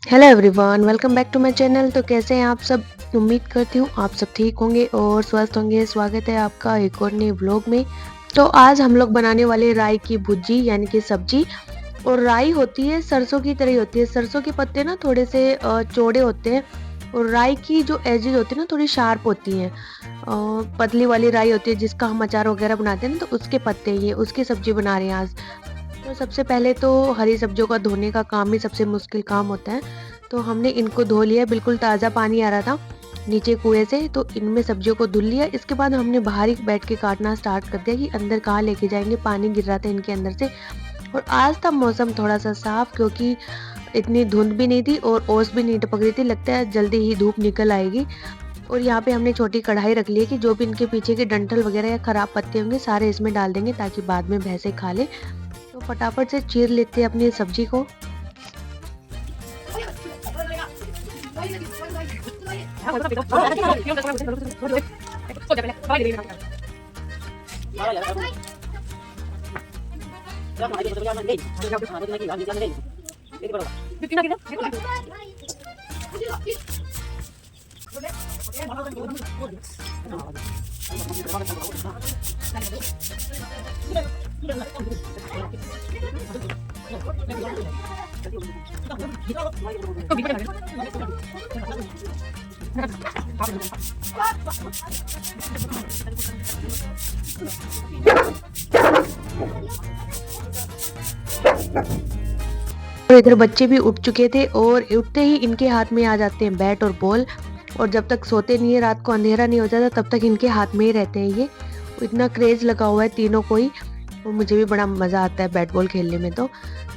Hello everyone, welcome back to my channel. तो कैसे हैं आप सब? उम्मीद करती हूँ आप सब ठीक होंगे और स्वस्थ होंगे। स्वागत है आपका एक और नए व्लॉग में। तो आज हम लोग बनाने वाले राई की भुजी यानी कि सब्जी। और राई होती है सरसों की तरह होती है। सरसों के पत्ते ना थोड़े से चौड़े होते हैं और राई की जो एजेस होती है ना थोड़ी शार्प होती हैं। पतली वाली राई होती है जिसका हम अचार वगैरह बनाते हैं ना, तो उसके पत्ते ये उसकी सब्जी बना रहे हैं आज। तो सबसे पहले तो हरी सब्जियों का धोने का काम ही सबसे मुश्किल काम होता है। तो हमने इनको धो लिया, बिल्कुल ताज़ा पानी आ रहा था नीचे कुएं से, तो इनमें सब्जियों को धुल लिया। इसके बाद हमने बाहर ही बैठ के काटना स्टार्ट कर दिया कि अंदर कहाँ लेके जाएंगे, पानी गिर रहा था इनके अंदर से। और आज था मौसम थोड़ा सा साफ, क्योंकि इतनी धुंध भी नहीं थी और ओस भी नहीं टपक रही थी। लगता है जल्दी ही धूप निकल आएगी। और यहाँ पे हमने छोटी कढ़ाई रख ली है कि जो भी इनके पीछे के डंठल वगैरह या खराब पत्ते होंगे सारे इसमें डाल देंगे ताकि बाद में भैंसे खा ले। तो फटाफट से चीर लेते हैं अपनी सब्जी को। और इधर बच्चे भी उठ चुके थे और उठते ही इनके हाथ में आ जाते हैं बैट और बॉल। और जब तक सोते नहीं है, रात को अंधेरा नहीं हो जाता, तब तक इनके हाथ में ही रहते हैं ये। इतना क्रेज लगा हुआ है तीनों को ही। और मुझे भी बड़ा मजा आता है बैट बॉल खेलने में। तो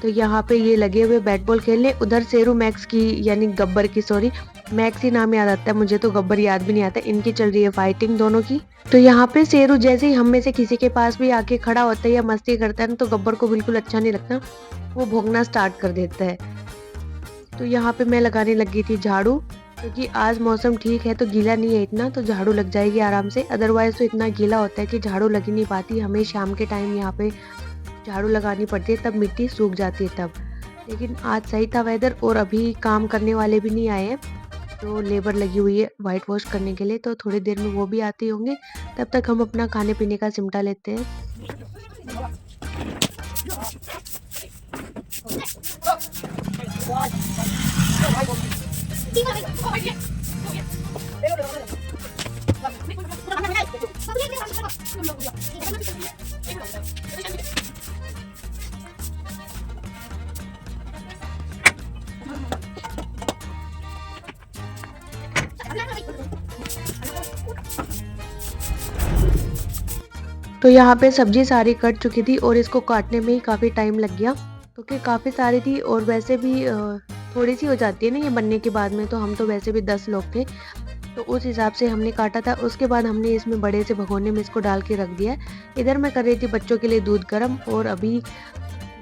यहाँ पे ये लगे हुए बैट बॉल खेलने। उधर शेरू मैक्स की यानी गब्बर की, सॉरी मैक्स ही नाम याद आता है मुझे, तो गब्बर याद भी नहीं आता। इनकी चल रही है फाइटिंग दोनों की। तो यहाँ पे शेरू जैसे ही हम में से किसी के पास भी आके खड़ा होता है या मस्ती करता है ना, तो गब्बर को बिल्कुल अच्छा नहीं लगता, वो भौंकना स्टार्ट कर देता है। तो यहाँ पे मैं लगाने लगी थी झाड़ू, क्योंकि आज मौसम ठीक है तो गीला नहीं है इतना, तो झाड़ू लग जाएगी आराम से। अदरवाइज तो इतना गीला होता है कि झाड़ू लग ही नहीं पाती। हमें शाम के टाइम यहाँ पे झाड़ू लगानी पड़ती है, तब मिट्टी सूख जाती है तब। लेकिन आज सही था वेदर और अभी काम करने वाले भी नहीं आए हैं। तो लेबर लगी हुई है वाइट वॉश करने के लिए, तो थोड़ी देर में वो भी आते होंगे। तब तक हम अपना खाने पीने का सिमटा लेते हैं। तो यहाँ पे सब्जी सारी कट चुकी थी और इसको काटने में ही काफ़ी टाइम लग गया, क्योंकि काफ़ी सारी थी और वैसे भी थोड़ी सी हो जाती है ना ये बनने के बाद में। तो हम तो वैसे भी 10 लोग थे, तो उस हिसाब से हमने काटा था। उसके बाद हमने इसमें बड़े से भगोने में इसको डाल के रख दिया है। इधर मैं कर रही थी बच्चों के लिए दूध गर्म, और अभी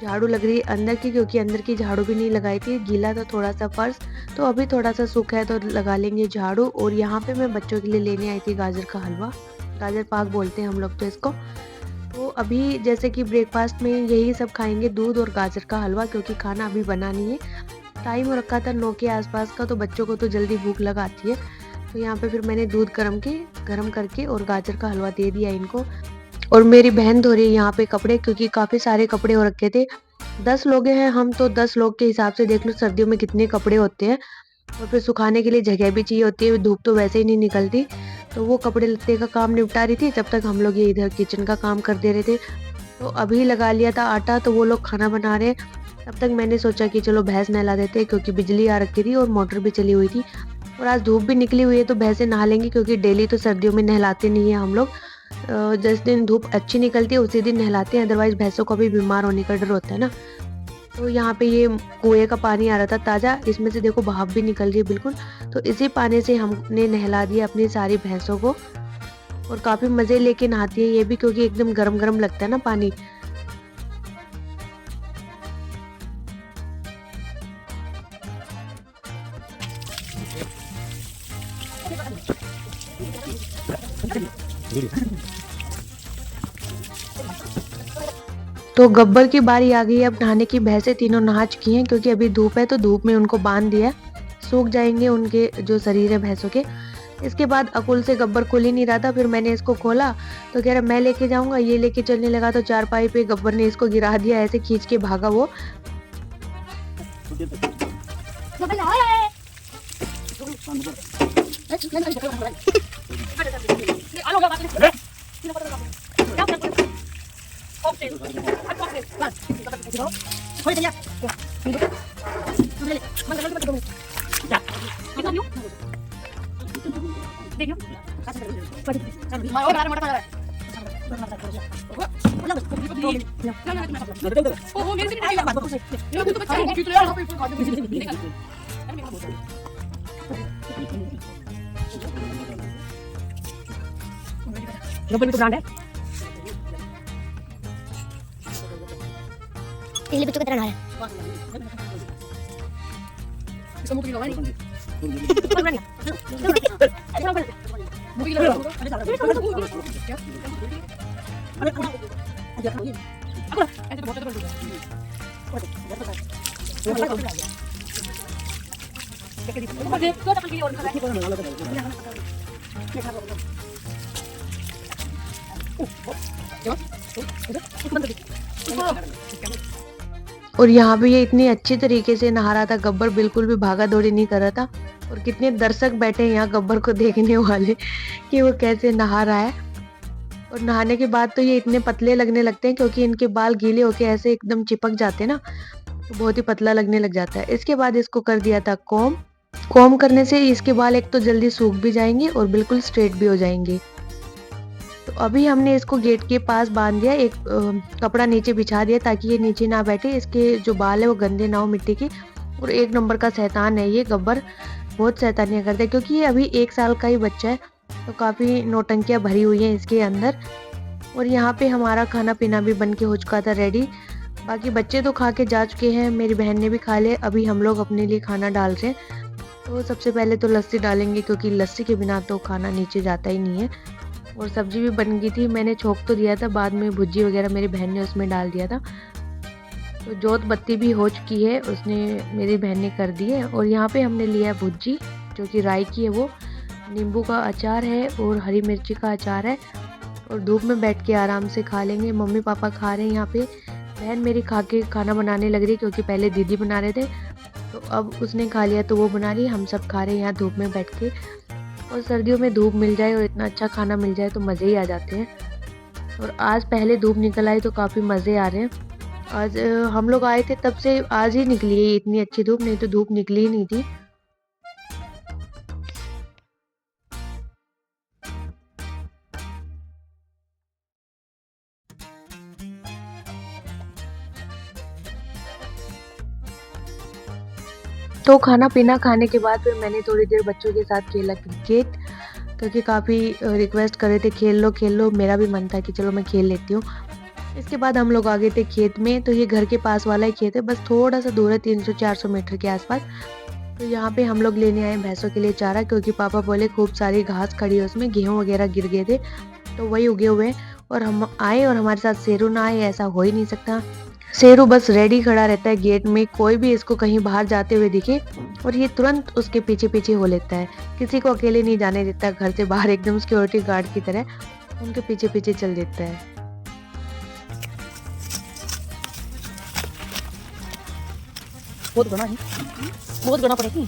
झाड़ू लग रही है अंदर की, क्योंकि अंदर की झाड़ू भी नहीं लगाई थी, गीला था थोड़ा सा फर्श। तो अभी थोड़ा सा सूखा है तो लगा लेंगे झाड़ू। और यहाँ पे मैं बच्चों के लिए लेने आई थी गाजर का हलवा, गाजर पाक बोलते हैं हम लोग तो इसको। तो अभी जैसे कि ब्रेकफास्ट में यही सब खाएंगे, दूध और गाजर का हलवा, क्योंकि खाना अभी बना नहीं है। टाइम रखा था 9 के आसपास का, तो बच्चों को तो जल्दी भूख लग आती है। तो यहाँ पे फिर मैंने दूध गरम करके और गाजर का हलवा दे दिया इनको। और मेरी बहन धो रही है यहाँ पे कपड़े, क्योंकि काफ़ी सारे कपड़े हो रखे थे। 10 लोग हैं हम, तो 10 लोग के हिसाब से देख लो सर्दियों में कितने कपड़े होते हैं। और फिर सुखाने के लिए जगह भी चाहिए होती है, धूप तो वैसे ही नहीं निकलती। तो वो कपड़े लत्ते का काम निपटा रही थी, तब तक हम लोग ये इधर किचन का काम कर दे रहे थे। तो अभी लगा लिया था आटा, तो वो लोग खाना बना रहे हैं। तब तक मैंने सोचा कि चलो भैंस नहला देते हैं, क्योंकि बिजली आ रखी थी और मोटर भी चली हुई थी। और आज धूप भी निकली हुई है, तो भैंसें नहा लेंगी, क्योंकि डेली तो सर्दियों में नहलाते नहीं है हम लोग। जिस दिन धूप अच्छी निकलती है उसी दिन नहलाते हैं, अदरवाइज भैंसों को भी बीमार होने का डर होता है ना। तो यहाँ पे ये कुएं का पानी आ रहा था ताज़ा, इसमें से देखो भाप भी निकल रही है बिल्कुल। तो इसी पानी से हमने नहला दिया अपनी सारी भैंसों को। और काफ़ी मज़े लेके नहाती है ये भी, क्योंकि एकदम गरम गरम लगता है ना पानी। तो गब्बर की बारी आ गई अब नहाने की। भैंसें तीनों नहा चुकी हैं क्योंकि अभी धूप है तो धूप में उनको बांध दिया, सूख जाएंगे उनके जो शरीर है भैंसों के। इसके बाद अकुल से गब्बर खुल ही नहीं रहा था, फिर मैंने इसको खोला तो कह रहा मैं लेके जाऊंगा। ये लेके चलने लगा तो चारपाई पे गब्बर ने इसको गिरा दिया, ऐसे खींच के भागा वो। ब्रांड है इसलिए बच्चों का तरह है। और यहाँ पे ये इतनी अच्छी तरीके से नहा रहा था गब्बर, बिल्कुल भी भागा दौड़ी नहीं कर रहा था। और कितने दर्शक बैठे हैं यहाँ गब्बर को देखने वाले कि वो कैसे नहा रहा है। और नहाने के बाद तो ये इतने पतले लगने लगते हैं क्योंकि इनके बाल गीले होके ऐसे एकदम चिपक जाते हैं ना, तो बहुत ही पतला लगने लग जाता है। इसके बाद इसको कर दिया था कॉम। कॉम करने से इसके बाल एक तो जल्दी सूख भी जाएंगे और बिल्कुल स्ट्रेट भी हो जाएंगे। तो अभी हमने इसको गेट के पास बांध दिया, एक कपड़ा नीचे बिछा दिया ताकि ये नीचे ना बैठे, इसके जो बाल है वो गंदे ना हो मिट्टी के। और एक नंबर का शैतान है ये गब्बर, बहुत शैतानियाँ करता है क्योंकि ये अभी 1 साल का ही बच्चा है, तो काफ़ी नौटंकियाँ भरी हुई हैं इसके अंदर। और यहाँ पे हमारा खाना पीना भी बन के हो चुका था रेडी। बाकी बच्चे तो खा के जा चुके हैं, मेरी बहन ने भी खा लिया। अभी हम लोग अपने लिए खाना डाल रहे हैं। तो सबसे पहले तो लस्सी डालेंगे क्योंकि लस्सी के बिना तो खाना नीचे जाता ही नहीं है। और सब्जी भी बन गई थी, मैंने छोंक तो दिया था, बाद में भुजी वगैरह मेरी बहन ने उसमें डाल दिया था। तो जोत बत्ती भी हो चुकी है, उसने मेरी बहन ने कर दी है। और यहाँ पे हमने लिया भुजी जो कि राई की है, वो नींबू का अचार है और हरी मिर्ची का अचार है। और धूप में बैठ के आराम से खा लेंगे। मम्मी पापा खा रहे हैं यहाँ पे, बहन मेरी खा के खाना बनाने लग रही क्योंकि पहले दीदी बना रहे थे, तो अब उसने खा लिया तो वो बना रही, हम सब खा रहे हैं यहाँ धूप में बैठ के। और सर्दियों में धूप मिल जाए और इतना अच्छा खाना मिल जाए तो मज़े ही आ जाते हैं। और आज पहले धूप निकल आई तो काफ़ी मज़े आ रहे हैं। आज हम लोग आए थे तब से आज ही निकली है इतनी अच्छी धूप, नहीं तो धूप निकली ही नहीं थी। तो खाना पीना खाने के बाद फिर मैंने थोड़ी देर बच्चों के साथ खेला क्रिकेट, क्योंकि काफ़ी रिक्वेस्ट कर रहे थे खेल लो, मेरा भी मन था कि चलो मैं खेल लेती हूँ। इसके बाद हम लोग आ गए थे खेत में। तो ये घर के पास वाला ही खेत है, बस थोड़ा सा दूर है, 300-400 मीटर के आसपास। तो यहाँ पे हम लोग लेने आए भैंसों के लिए चारा, क्योंकि पापा बोले खूब सारी घास खड़ी है उसमें, गेहूँ वगैरह गिर गए थे तो वही उगे हुए हैं। और हम आए और हमारे साथ शेरू ना आए, ऐसा हो ही नहीं सकता। शेरू बस रेडी खड़ा रहता है गेट में, कोई भी इसको कहीं बाहर जाते हुए दिखे और ये तुरंत उसके पीछे पीछे हो लेता है। किसी को अकेले नहीं जाने देता घर से बाहर, एकदम सिक्योरिटी गार्ड की तरह उनके पीछे पीछे चल देता है। बहुत घना है, बहुत घना पड़ेगी।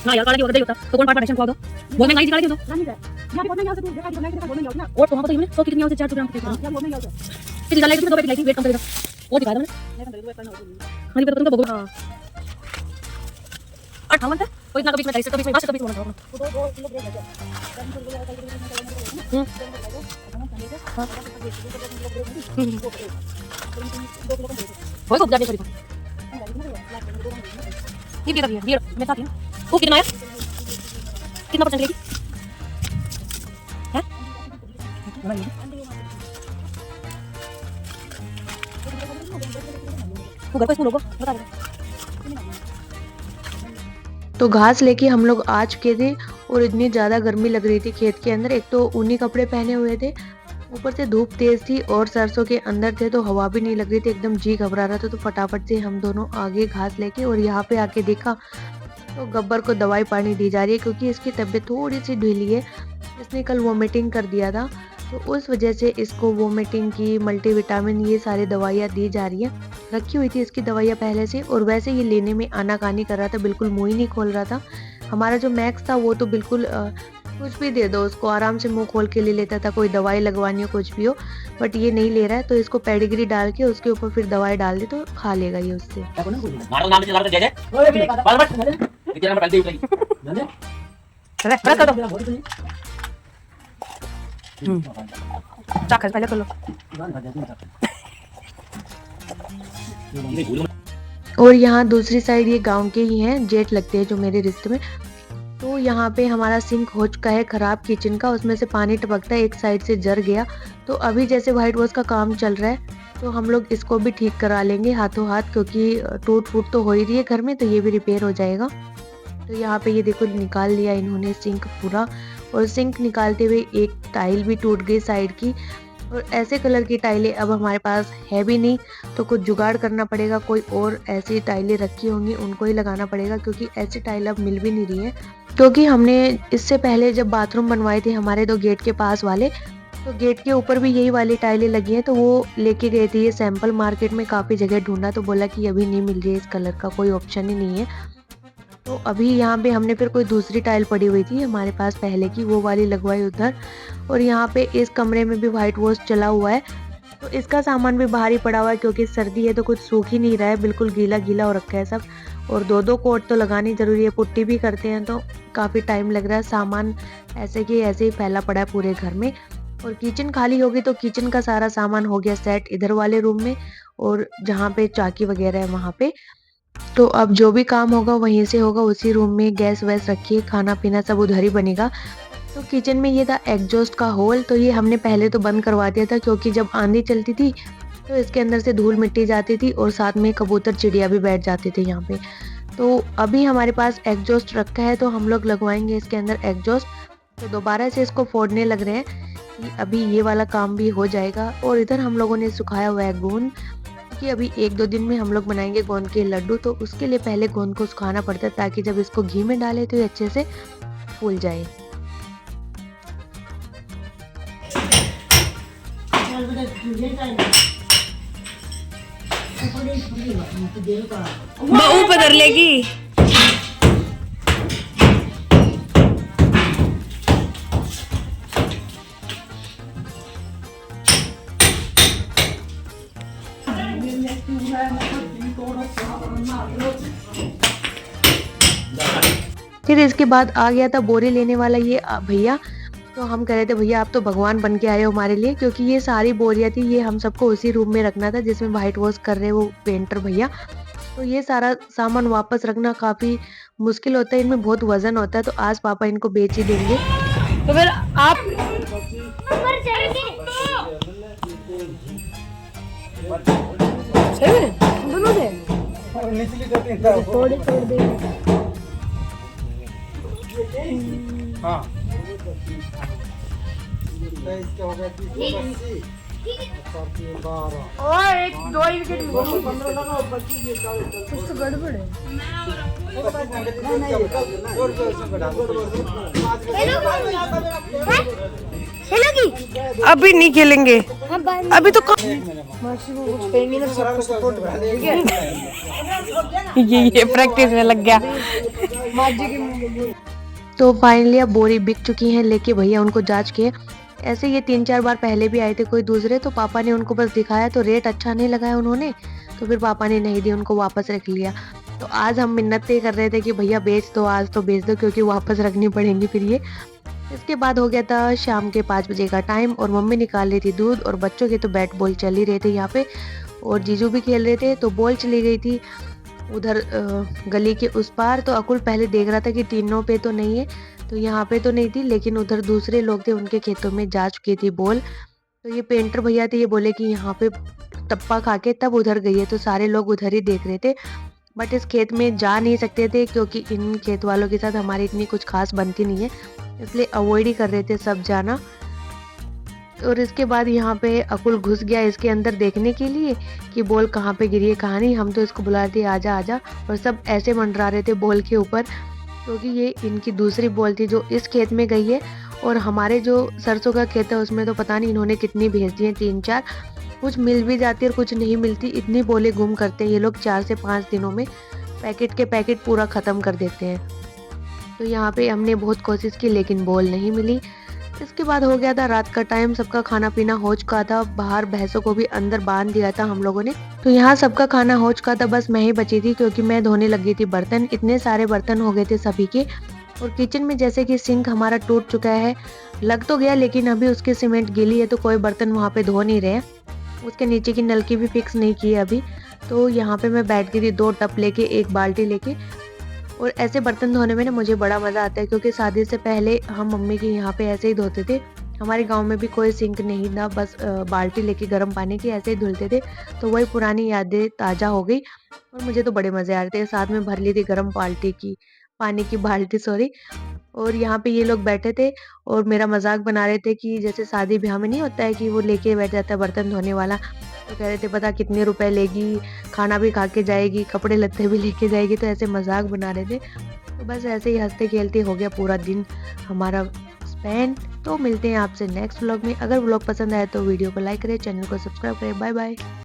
ना यार काला क्यों होता तो कौन पार्ट पार्टीशन खुआ दो बोल में नाइट काला क्यों दो यहां पे बोल में यहां से तू देखा कि नाइट देखा बोल में यहां और तो वहां पता ही नहीं 100 कितनी यहां से 400 ग्राम कितनी यहां बोल में यहां से कितनी डाला इसमें 2 पैकेट लाई थी वेट कम करेगा और दिखा दो मैंने हां ये तुमको बोल हां 58 था कोई इतना कभी इसमें 23 कभी 22 कभी होना था वो 2 किलो ब्रेक है वो को जाने सॉरी ये भी कर दिया बियर मैं साथ ही वो कितना आया कितना परसेंट लेगी हैं वो घर पे स्कूल होगा बता दो तो घास लेके हम लोग आ चुके थे और इतनी ज़्यादा गर्मी लग रही थी खेत के अंदर। एक तो ऊनी कपड़े पहने हुए थे, ऊपर से धूप तेज थी और सरसों के अंदर थे तो हवा भी नहीं लग रही थी, एकदम जी घबरा रहा था। तो फटाफट से हम दोनों आगे घास लेके और यहाँ पे आके देखा तो गब्बर को दवाई पानी दी जा रही है क्योंकि इसकी तबीयत थोड़ी सी ढीली है। इसने कल वोमिटिंग कर दिया था तो उस वजह से इसको वोमिटिंग की मल्टीविटामिन ये सारी दवाइयाँ दी जा रही है। रखी हुई थी इसकी दवाइयाँ पहले से और वैसे ये लेने में आनाकानी कर रहा था, बिल्कुल मुँह ही नहीं खोल रहा था। हमारा जो मैक्स था वो तो बिल्कुल कुछ भी दे दो उसको आराम से मुँह खोल के ले लेता था, कोई दवाई लगवानी हो कुछ भी हो, बट ये नहीं ले रहा है। तो इसको पेडिग्री डाल के उसके ऊपर फिर दवाई डाल दी तो खा लेगा ये उससे। पहले कर लो। और यहाँ दूसरी साइड ये गांव के ही हैं, जेठ लगते हैं जो मेरे रिश्ते में। तो यहाँ पे हमारा सिंक हो चुका है खराब किचन का, उसमें से पानी टपकता है, एक साइड से जर गया। तो अभी जैसे व्हाइट वॉश का काम चल रहा है तो हम लोग इसको भी ठीक करा लेंगे हाथों हाथ, क्योंकि टूट फूट तो हो ही रही है घर में, तो ये भी रिपेयर हो जाएगा। तो यहाँ पे ये देखो निकाल लिया इन्होंने सिंक पूरा, और सिंक निकालते हुए एक टाइल भी टूट गई साइड की। और ऐसे कलर की टाइलें अब हमारे पास है भी नहीं, तो कुछ जुगाड़ करना पड़ेगा, कोई और ऐसी टाइलें रखी होंगी उनको ही लगाना पड़ेगा, क्योंकि ऐसी टाइल अब मिल भी नहीं रही है। क्योंकि हमने इससे पहले जब बाथरूम बनवाए थे हमारे दो गेट के पास वाले, तो गेट के ऊपर भी यही वाली टाइलें लगी हैं, तो वो लेके गए थे ये सैंपल, मार्केट में काफ़ी जगह ढूंढा तो बोला कि अभी नहीं मिल रही है, इस कलर का कोई ऑप्शन ही नहीं है। तो अभी यहाँ पे हमने फिर कोई दूसरी टाइल पड़ी हुई थी हमारे पास पहले की, वो वाली लगवाई उधर। और यहाँ पे इस कमरे में भी व्हाइट वॉश चला हुआ है, तो इसका सामान भी बाहर ही पड़ा हुआ है क्योंकि सर्दी है तो कुछ सूख ही नहीं रहा है, बिल्कुल गीला गीला हो रखा है सब। और दो दो कोट तो लगानी जरूरी है, पुट्टी भी करते हैं तो काफ़ी टाइम लग रहा है। सामान ऐसे कि ऐसे ही फैला पड़ा है पूरे घर में। और किचन खाली होगी तो किचन का सारा सामान हो गया सेट इधर वाले रूम में, और जहाँ पे चाकी वगैरह है वहाँ पे। तो अब जो भी काम होगा वहीं से होगा, उसी रूम में गैस वैस रखी है, खाना पीना सब उधर ही बनेगा। तो किचन में ये था एग्जॉस्ट का होल, तो ये हमने पहले तो बंद करवा दिया था क्योंकि जब आंधी चलती थी तो इसके अंदर से धूल मिट्टी जाती थी और साथ में कबूतर चिड़िया भी बैठ जाते थे यहाँ पे। तो अभी हमारे पास एग्जॉस्ट रखा है तो हम लोग लगवाएंगे इसके अंदर एग्जॉस्ट। तो दोबारा से इसको फोड़ने लग रहे हैं कि अभी ये वाला काम भी हो जाएगा। और इधर हम लोगों ने सुखाया हुआ है गोंद, कि अभी एक दो दिन में हम लोग बनाएंगे गोंद के लड्डू, तो उसके लिए पहले गोंद को सुखाना पड़ता है ताकि जब इसको घी में डालें तो ये अच्छे से फूल जाए। बहू पधर लेगी। फिर इसके बाद आ गया था बोरे लेने वाला ये भैया। तो हम कह रहे थे भैया आप तो भगवान बन के आए हो हमारे लिए, क्योंकि ये सारी बोरियां थी, ये हम सबको उसी रूम में रखना था जिसमें व्हाइट वॉश कर रहे वो पेंटर भैया। तो ये सारा सामान वापस रखना काफी मुश्किल होता है, इनमें बहुत वजन होता है, तो आज पापा इनको बेच ही देंगे। तो फिर आप दोनों दे थोड़े दे। हाँ इसका हो गया 30 और एक दो ही विकेट मिले, 15 लगा और 25 कुछ तो गड़बड़ है। खेलोगी? अभी नहीं खेलेंगे, अभी तो ये प्रैक्टिस में लग गया। तो फाइनली अब बोरी बिक चुकी हैं लेके भैया उनको जांच के। ऐसे ये 3-4 बार पहले भी आए थे कोई दूसरे, तो पापा ने उनको बस दिखाया तो रेट अच्छा नहीं लगाया उन्होंने, तो फिर पापा ने नहीं दी, उनको वापस रख लिया। तो आज हम मिन्नतें कर रहे थे कि भैया बेच दो, आज तो बेच दो, क्योंकि वापस रखनी पड़ेंगी फिर ये। इसके बाद हो गया था शाम के 5 बजे का टाइम और मम्मी निकाल रही थी दूध, और बच्चों के तो बैट बॉल चल ही रहे थे यहाँ पे, और जीजू भी खेल रहे थे। तो बॉल चली गई थी उधर गली के उस पार। तो अकुल पहले देख रहा था कि तीनों पे तो नहीं है, तो यहाँ पे तो नहीं थी, लेकिन उधर दूसरे लोग थे उनके खेतों में जा चुकी थी बॉल। तो ये पेंटर भैया थे, ये बोले कि यहाँ पे टप्पा खा के तब उधर गई है, तो सारे लोग उधर ही देख रहे थे। बट इस खेत में जा नहीं सकते थे क्योंकि इन खेत वालों के साथ हमारी इतनी कुछ खास बनती नहीं है, इसलिए अवॉइड ही कर रहे थे सब जाना। और इसके बाद यहाँ पे अकुल घुस गया इसके अंदर देखने के लिए कि बॉल कहाँ पे गिरी है कहाँ नहीं। हम तो इसको बुला रहे थे आजा आजा, और सब ऐसे मंडरा रहे थे बॉल के ऊपर, क्योंकि ये इनकी दूसरी बॉल थी जो इस खेत में गई है। और हमारे जो सरसों का खेत है उसमें तो पता नहीं इन्होंने कितनी भेज दी है, 3-4, कुछ मिल भी जाती है और कुछ नहीं मिलती। इतनी बॉलें गुम करते हैं ये लोग 4 से 5 दिनों में, पैकेट के पैकेट पूरा ख़त्म कर देते हैं। तो यहाँ पे हमने बहुत कोशिश की लेकिन बॉल नहीं मिली। इसके बाद हो गया था रात का टाइम, सबका खाना पीना हो चुका था, बाहर भैंसों को भी अंदर बांध दिया था हम लोगों ने। तो यहाँ सबका खाना हो चुका था, बस मैं ही बची थी क्योंकि मैं धोने लगी थी बर्तन। इतने सारे बर्तन हो गए थे सभी के। और किचन में जैसे कि सिंक हमारा टूट चुका है, लग तो गया लेकिन अभी उसकी सीमेंट गीली है तो कोई बर्तन वहाँ पे धो नहीं रहे। उसके नीचे की नलकी भी फिक्स नहीं की है अभी। तो यहाँ पे मैं बैठ गई थी 2 टब लेके, 1 बाल्टी लेके। और ऐसे बर्तन धोने में ना मुझे बड़ा मज़ा आता है क्योंकि शादी से पहले हम मम्मी के यहाँ पे ऐसे ही धोते थे। हमारे गांव में भी कोई सिंक नहीं था, बस बाल्टी लेके गर्म पानी की ऐसे ही धुलते थे। तो वही पुरानी यादें ताज़ा हो गई और मुझे तो बड़े मज़े आ रहे थे। साथ में भर ली थी गर्म पानी की बाल्टी, सॉरी। और यहाँ पे ये लोग बैठे थे और मेरा मजाक बना रहे थे कि जैसे शादी ब्याह में नहीं होता है कि वो लेके बैठ जाता है बर्तन धोने वाला। तो कह रहे थे पता कितने रुपए लेगी, खाना भी खा के जाएगी, कपड़े लत्ते भी लेके जाएगी, तो ऐसे मजाक बना रहे थे। तो बस ऐसे ही हंसते खेलते हो गया पूरा दिन हमारा स्पेंड। तो मिलते हैं आपसे नेक्स्ट व्लॉग में। अगर व्लॉग पसंद आए तो वीडियो को लाइक करें, चैनल को सब्सक्राइब करें। Bye bye.